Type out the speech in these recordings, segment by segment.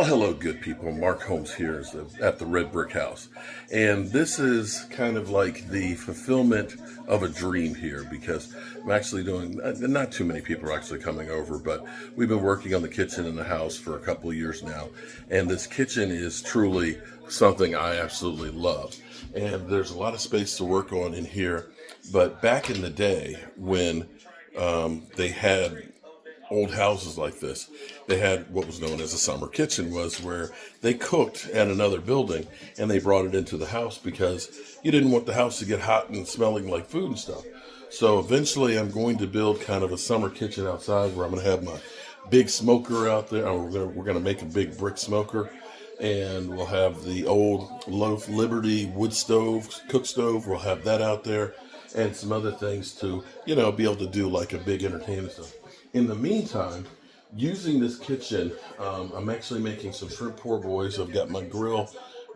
Well, hello, good people. Mark Holmes here at the Red Brick House. And this is kind of like the fulfillment of a dream here because I'm actually doing, not too many people are actually coming over, but we've been working on the kitchen in the house for a couple of years now. And this kitchen is truly something I absolutely love. And there's a lot of space to work on in here. But back in the day when they had old houses like this, they had what was known as a summer kitchen, was where they cooked at another building and they brought it into the house because you didn't want the house to get hot and smelling like food and stuff. So eventually I'm going to build kind of a summer kitchen outside where I'm going to have my big smoker out there. We're gonna make a big brick smoker, and we'll have the old Loaf Liberty wood stove, cook stove. We'll have that out there, and some other things to be able to do like a big entertainment stuff. In the meantime, using this kitchen, I'm actually making some shrimp poor boys. I've got my griddle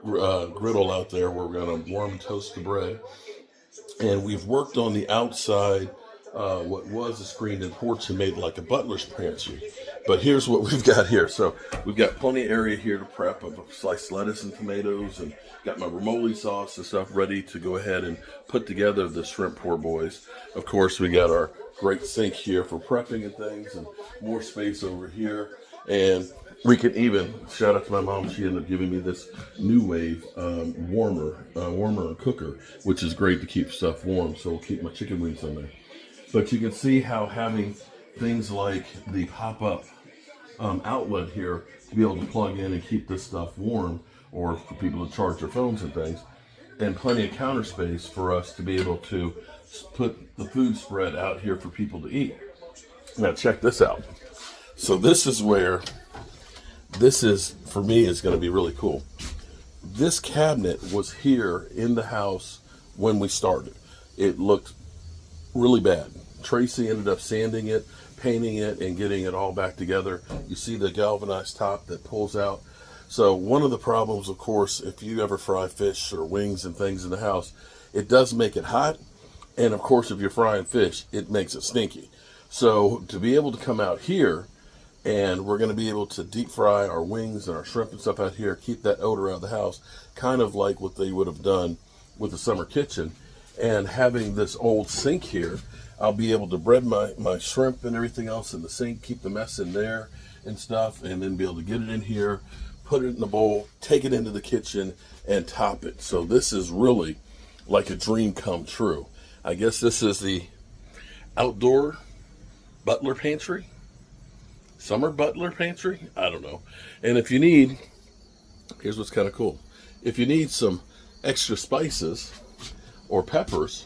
out there where we're going to warm and toast the bread. And we've worked on the outside, what was a screened-in porch, and made like a butler's pantry. But here's what we've got here. So we've got plenty of area here to prep. I've sliced lettuce and tomatoes and got my romoli sauce and stuff ready to go ahead and put together the shrimp poor boys. Of course, we got our great sink here for prepping and things, and more space over here. And we can even, shout out to my mom, she ended up giving me this New Wave warmer and cooker, which is great to keep stuff warm. So we'll keep my chicken wings in there. But you can see how having things like the pop-up outlet here to be able to plug in and keep this stuff warm, or for people to charge their phones and things, and plenty of counter space for us to be able to put the food spread out here for people to eat. Now check this out. So this is where, for me, is going to be really cool. This cabinet was here in the house when we started. It looked really bad. Tracy ended up sanding it, painting it, and getting it all back together. You see the galvanized top that pulls out. So one of the problems, of course, if you ever fry fish or wings and things in the house, it does make it hot. And of course, if you're frying fish, it makes it stinky. So to be able to come out here, and we're going to be able to deep fry our wings and our shrimp and stuff out here, keep that odor out of the house, kind of like what they would have done with the summer kitchen. And having this old sink here, I'll be able to bread my shrimp and everything else in the sink, keep the mess in there and stuff, and then be able to get it in here, put it in the bowl, take it into the kitchen, and top it. So this is really like a dream come true. I guess this is the outdoor butler pantry, summer butler pantry, I don't know. And if you need, here's what's kind of cool. If you need some extra spices or peppers,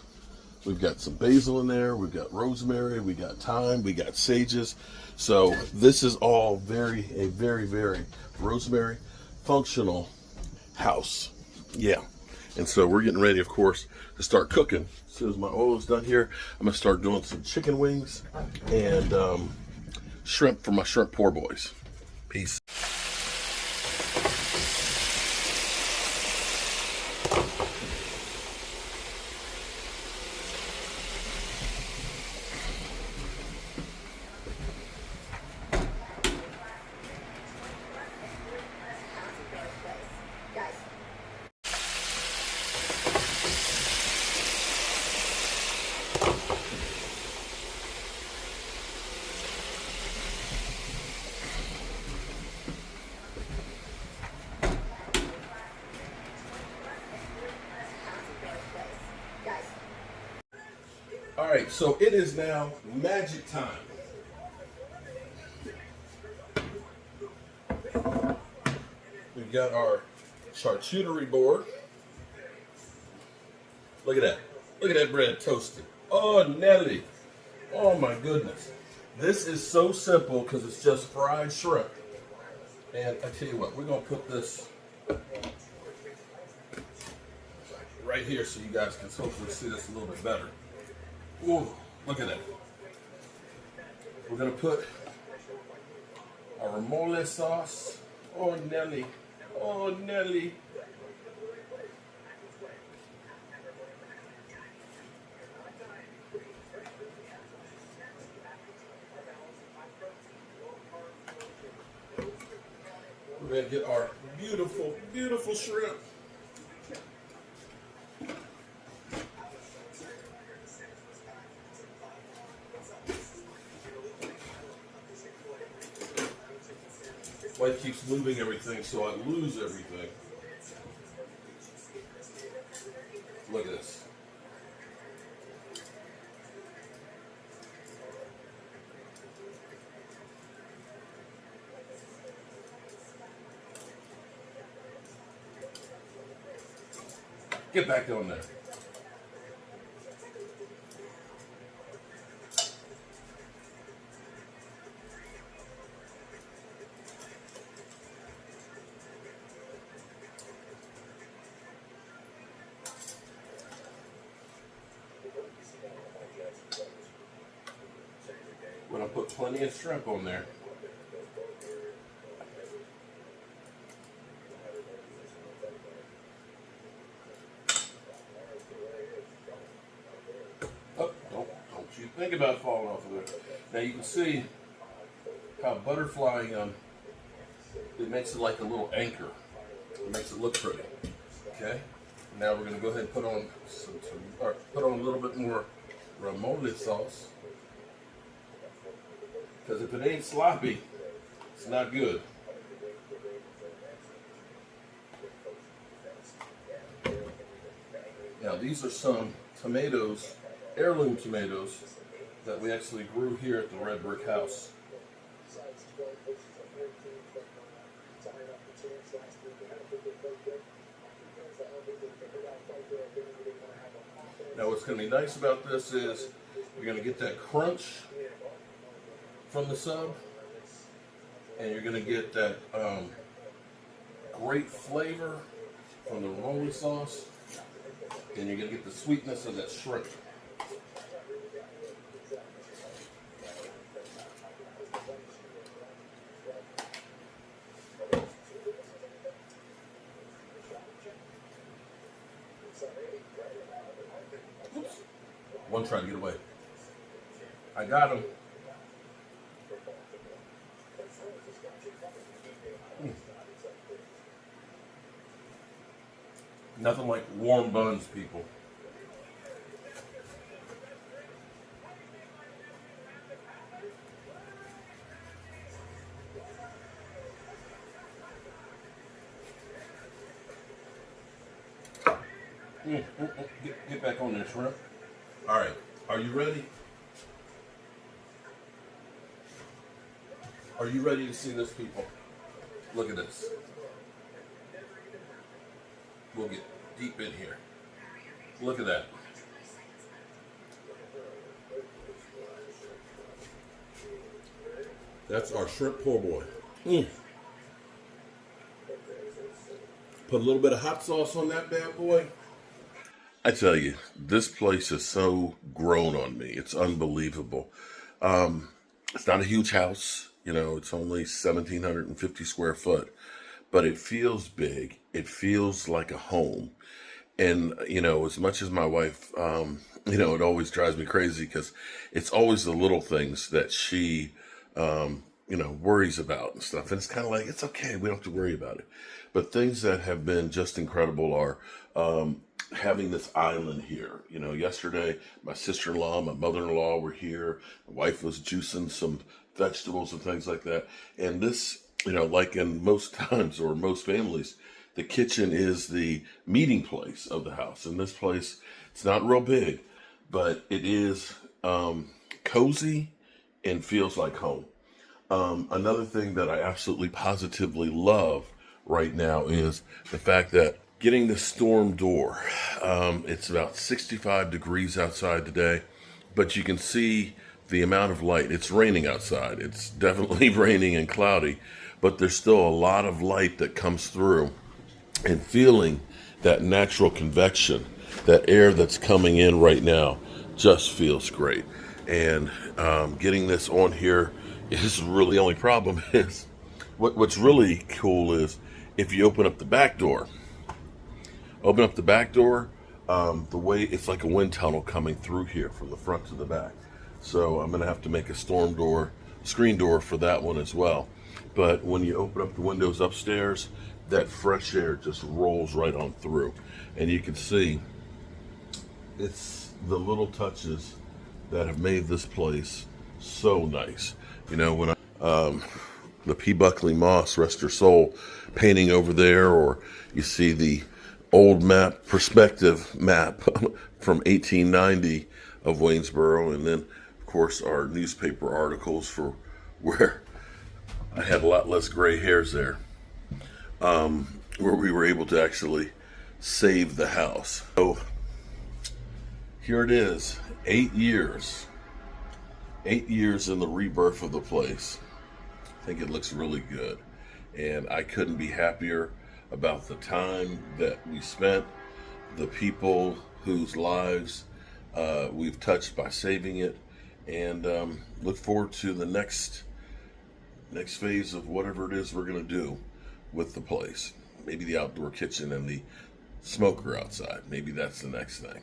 we've got some basil in there, we've got rosemary, we got thyme, we got sages. So this is all a very, very rosemary functional house. Yeah. And so we're getting ready, of course, to start cooking. As soon as my oil is done here, I'm going to start doing some chicken wings and shrimp for my shrimp poor boys. Peace. All right, so it is now magic time. We've got our charcuterie board. Look at that. Look at that bread toasted. Oh, Nelly. Oh, my goodness. This is so simple because it's just fried shrimp. And I tell you what, we're going to put this right here so you guys can hopefully see this a little bit better. Ooh, look at that. We're going to put our romoli sauce. Oh, Nelly. Oh, Nelly. We're going to get our beautiful, beautiful shrimp. Wife keeps moving everything, so I lose everything. Look at this. Get back on there. I'm going to put plenty of shrimp on there. Oh, don't you think about falling off of there. Now you can see how butterflying, it makes it like a little anchor. It makes it look pretty. Okay? Now we're going to go ahead and put on put on a little bit more Ramoli sauce. Because if it ain't sloppy, it's not good. Now these are some tomatoes, heirloom tomatoes, that we actually grew here at the Red Brick House. Now what's going to be nice about this is you're going to get that crunch from the sub, and you're going to get that great flavor from the Ramoli sauce, and you're going to get the sweetness of that shrimp. Oops. One trying to get away. I got him. Nothing like warm buns, people. Get back on there, shrimp. All right, are you ready? Are you ready to see this, people? Look at this. We'll get deep in here. Look at that. That's our shrimp po' boy. Put a little bit of hot sauce on that bad boy. I tell you, this place is so grown on me. It's unbelievable. It's not a huge house. You know, it's only 1,750 square foot. But it feels big. It feels like a home. And, you know, as much as my wife, you know, it always drives me crazy because it's always the little things that she, you know, worries about and stuff. And it's kind of like, it's okay. We don't have to worry about it. But things that have been just incredible are having this island here. You know, yesterday, my sister-in-law, my mother-in-law were here. My wife was juicing some vegetables and things like that. And this, you know, like in most times or most families, the kitchen is the meeting place of the house. And this place, it's not real big, but it is cozy and feels like home. Another thing that I absolutely positively love right now is the fact that getting the storm door, it's about 65 degrees outside today, but you can see the amount of light. It's raining outside. It's definitely raining and cloudy, but there's still a lot of light that comes through, and feeling that natural convection, that air that's coming in right now just feels great. And getting this on here is really the only problem is what's really cool is if you open up the back door. Open up the back door, the way it's like a wind tunnel coming through here from the front to the back. So I'm going to have to make a storm door, screen door for that one as well. But when you open up the windows upstairs, that fresh air just rolls right on through. And you can see it's the little touches that have made this place so nice. You know, when the P. Buckley Moss, rest her soul, painting over there, or you see the old map, perspective map from 1890 of Waynesboro, and then, of course, our newspaper articles for where I had a lot less gray hairs there, where we were able to actually save the house. So here it is, 8 years. 8 years in the rebirth of the place. I think it looks really good. And I couldn't be happier about the time that we spent, the people whose lives we've touched by saving it, and look forward to the next phase of whatever it is we're going to do with the place. Maybe the outdoor kitchen and the smoker outside. Maybe that's the next thing.